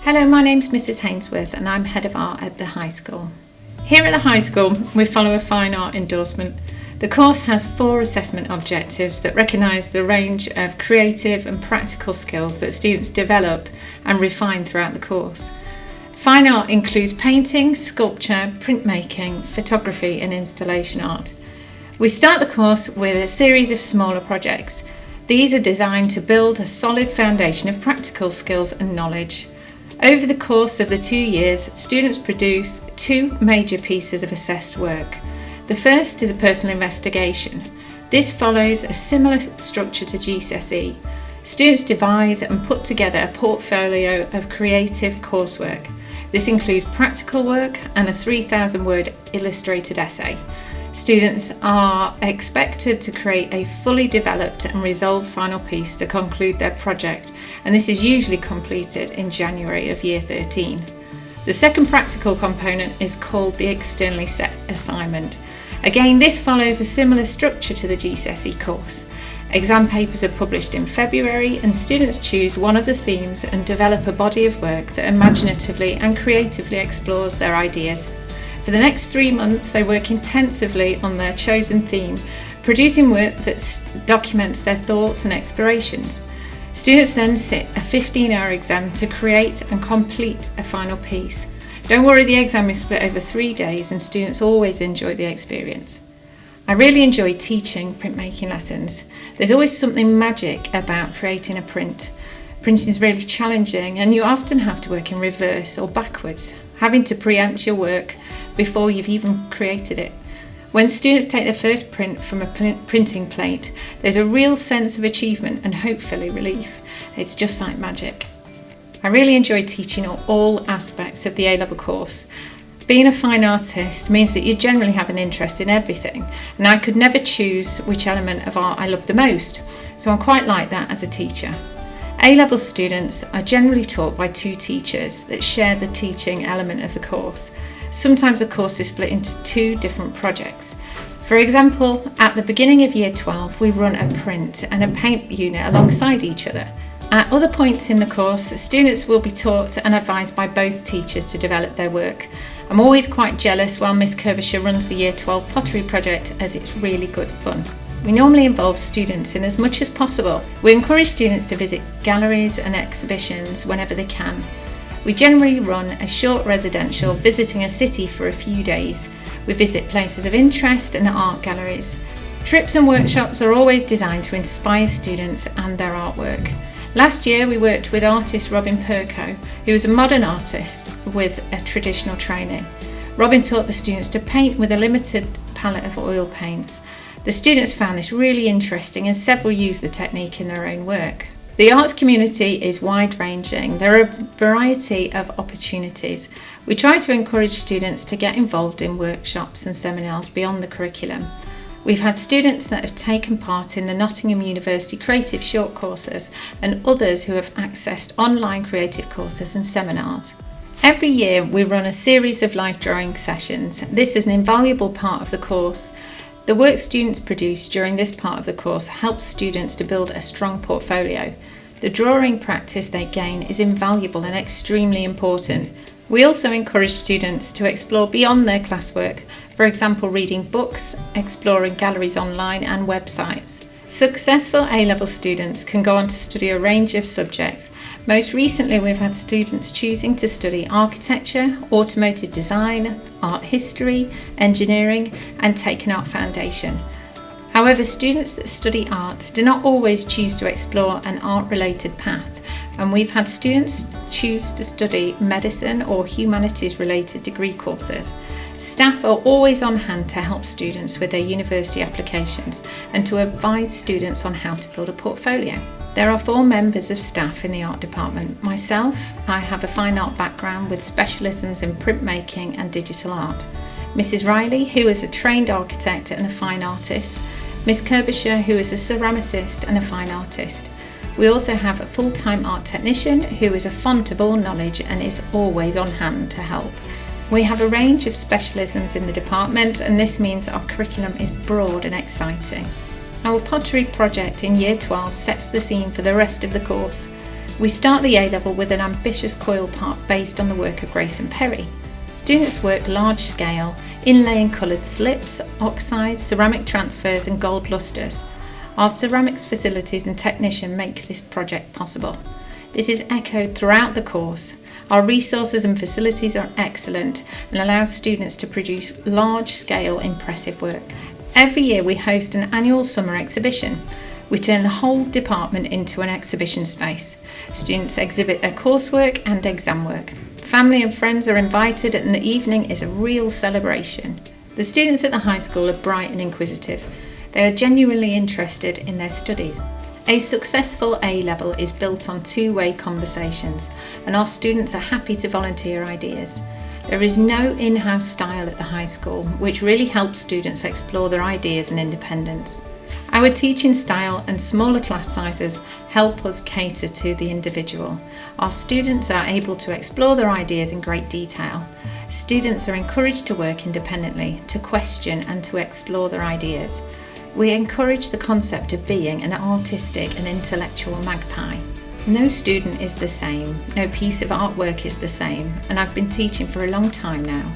Hello, my name's Mrs. Hainsworth and I'm Head of Art at the High School. Here at the High School, we follow a fine art endorsement. The course has 4 assessment objectives that recognise the range of creative and practical skills that students develop and refine throughout the course. Fine art includes painting, sculpture, printmaking, photography and installation art. We start the course with a series of smaller projects. These are designed to build a solid foundation of practical skills and knowledge. Over the course of the 2 years, students produce 2 major pieces of assessed work. The first is a personal investigation. This follows a similar structure to GCSE. Students devise and put together a portfolio of creative coursework. This includes practical work and a 3,000-word illustrated essay. Students are expected to create a fully developed and resolved final piece to conclude their project, and this is usually completed in January of Year 13. The second practical component is called the externally set assignment. Again, this follows a similar structure to the GCSE course. Exam papers are published in February and students choose one of the themes and develop a body of work that imaginatively and creatively explores their ideas. For the next 3 months, they work intensively on their chosen theme, producing work that documents their thoughts and explorations. Students then sit a 15-hour exam to create and complete a final piece. Don't worry, the exam is split over 3 days and students always enjoy the experience. I really enjoy teaching printmaking lessons. There's always something magic about creating a print. Printing is really challenging and you often have to work in reverse or backwards, having to preempt your work before you've even created it. When students take their first print from a printing plate, there's a real sense of achievement and hopefully relief. It's just like magic. I really enjoy teaching all aspects of the A-level course. Being a fine artist means that you generally have an interest in everything, and I could never choose which element of art I love the most, so I'm quite like that as a teacher. A-level students are generally taught by 2 teachers that share the teaching element of the course. Sometimes the course is split into 2 different projects. For example, at the beginning of Year 12, we run a print and a paint unit alongside each other. At other points in the course, students will be taught and advised by both teachers to develop their work. I'm always quite jealous while Miss Kirbysher runs the Year 12 pottery project, as it's really good fun. We normally involve students in as much as possible. We encourage students to visit galleries and exhibitions whenever they can. We generally run a short residential, visiting a city for a few days. We visit places of interest and art galleries. Trips and workshops are always designed to inspire students and their artwork. Last year we worked with artist Robin Perko, who is a modern artist with a traditional training. Robin taught the students to paint with a limited palette of oil paints. The students found this really interesting and several used the technique in their own work. The arts community is wide-ranging. There are a variety of opportunities. We try to encourage students to get involved in workshops and seminars beyond the curriculum. We've had students that have taken part in the Nottingham University Creative Short Courses and others who have accessed online creative courses and seminars. Every year we run a series of life drawing sessions. This is an invaluable part of the course. The work students produce during this part of the course helps students to build a strong portfolio. The drawing practice they gain is invaluable and extremely important. We also encourage students to explore beyond their classwork, for example reading books, exploring galleries online and websites. Successful A-level students can go on to study a range of subjects. Most recently we've had students choosing to study architecture, automotive design, art history, engineering and take an art foundation. However, students that study art do not always choose to explore an art-related path, and we've had students choose to study medicine or humanities-related degree courses. Staff are always on hand to help students with their university applications and to advise students on how to build a portfolio. There are 4 members of staff in the art department. Myself, I have a fine art background with specialisms in printmaking and digital art. Mrs. Riley, who is a trained architect and a fine artist. Miss Kirbysher, who is a ceramicist and a fine artist. We also have a full-time art technician who is a font of all knowledge and is always on hand to help. We have a range of specialisms in the department, and this means our curriculum is broad and exciting. Our pottery project in Year 12 sets the scene for the rest of the course. We start the A-level with an ambitious coil part based on the work of Grace and Perry. Students work large scale, inlaying coloured slips, oxides, ceramic transfers and gold lustres. Our ceramics facilities and technician make this project possible. This is echoed throughout the course. Our resources and facilities are excellent and allow students to produce large-scale, impressive work. Every year we host an annual summer exhibition. We turn the whole department into an exhibition space. Students exhibit their coursework and exam work. Family and friends are invited and the evening is a real celebration. The students at the high school are bright and inquisitive. They are genuinely interested in their studies. A successful A-level is built on two-way conversations, and our students are happy to volunteer ideas. There is no in-house style at the high school, which really helps students explore their ideas and independence. Our teaching style and smaller class sizes help us cater to the individual. Our students are able to explore their ideas in great detail. Students are encouraged to work independently, to question and to explore their ideas. We encourage the concept of being an artistic and intellectual magpie. No student is the same, no piece of artwork is the same, and I've been teaching for a long time now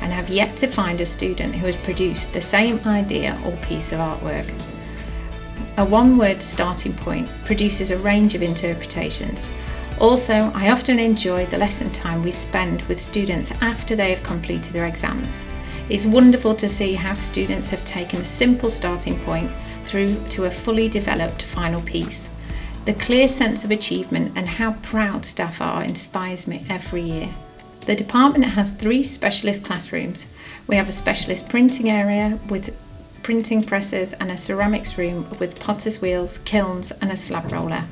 and have yet to find a student who has produced the same idea or piece of artwork. A one-word starting point produces a range of interpretations. Also, I often enjoy the lesson time we spend with students after they have completed their exams. It's wonderful to see how students have taken a simple starting point through to a fully developed final piece. The clear sense of achievement and how proud staff are inspires me every year. The department has 3 specialist classrooms. We have a specialist printing area with printing presses and a ceramics room with potter's wheels, kilns and a slab roller.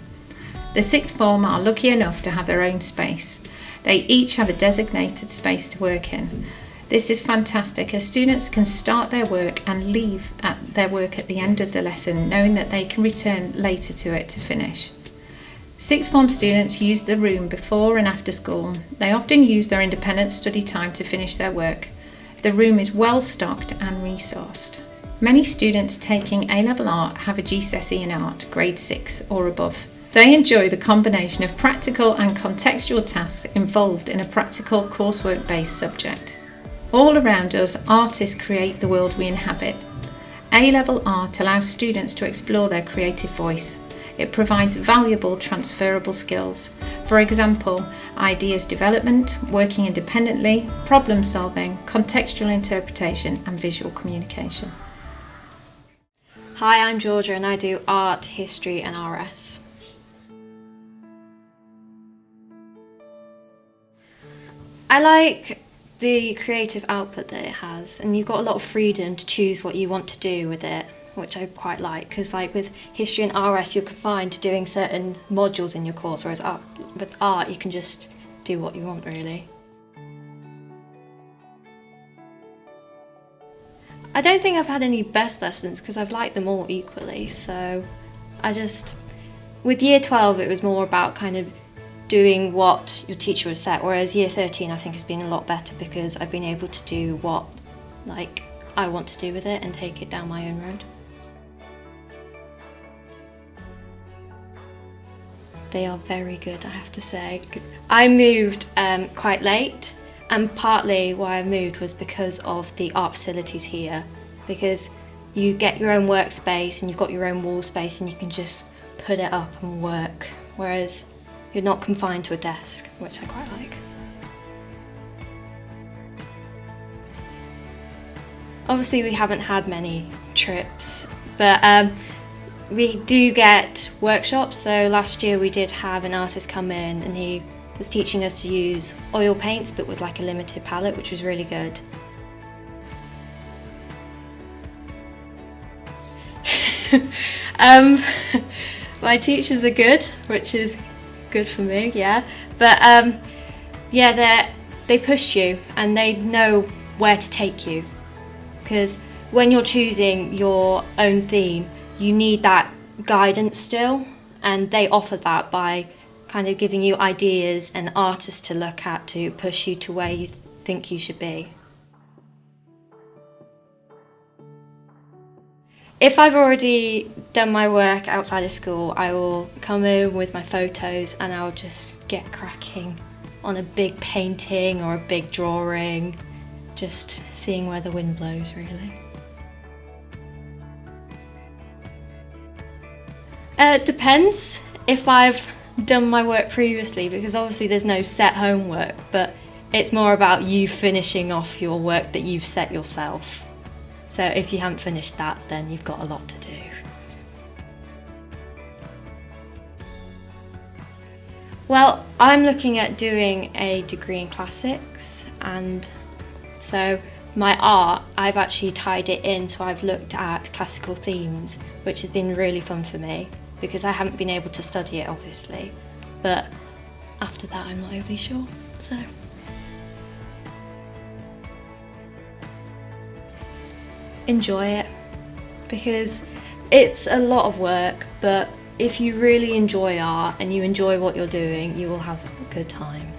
The 6th form are lucky enough to have their own space. They each have a designated space to work in. This is fantastic as students can start their work and leave their work at the end of the lesson, knowing that they can return later to it to finish. 6th form students use the room before and after school. They often use their independent study time to finish their work. The room is well stocked and resourced. Many students taking A-level art have a GCSE in art, grade 6 or above. They enjoy the combination of practical and contextual tasks involved in a practical coursework-based subject. All around us, artists create the world we inhabit. A-level art allows students to explore their creative voice. It provides valuable transferable skills. For example, ideas development, working independently, problem solving, contextual interpretation and visual communication. Hi, I'm Georgia and I do art, history and RS. I like the creative output that it has, and you've got a lot of freedom to choose what you want to do with it, which I quite like, because like with history and RS you're confined to doing certain modules in your course, whereas with art you can just do what you want really. I don't think I've had any best lessons because I've liked them all equally, so with year 12 it was more about kind of doing what your teacher was set, whereas year 13 I think has been a lot better because I've been able to do what I want to do with it and take it down my own road. They are very good, I have to say. I moved quite late, and partly why I moved was because of the art facilities here, because you get your own workspace and you've got your own wall space and you can just put it up and work, whereas you're not confined to a desk, which I quite like. Obviously we haven't had many trips, but we do get workshops. So last year we did have an artist come in and he was teaching us to use oil paints but with like a limited palette, which was really good. My teachers are good, which is good for me, yeah. But yeah, they push you and they know where to take you. Because when you're choosing your own theme, you need that guidance still, and they offer that by kind of giving you ideas and artists to look at to push you to where you think you should be. If I've already done my work outside of school, I will come in with my photos and I'll just get cracking on a big painting or a big drawing, just seeing where the wind blows, really. It depends if I've done my work previously, because obviously there's no set homework, but it's more about you finishing off your work that you've set yourself. So if you haven't finished that, then you've got a lot to do. Well, I'm looking at doing a degree in classics, and so my art, I've actually tied it in, so I've looked at classical themes, which has been really fun for me, because I haven't been able to study it, obviously, but after that I'm not overly sure, so. Enjoy it, because it's a lot of work, but if you really enjoy art and you enjoy what you're doing, you will have a good time.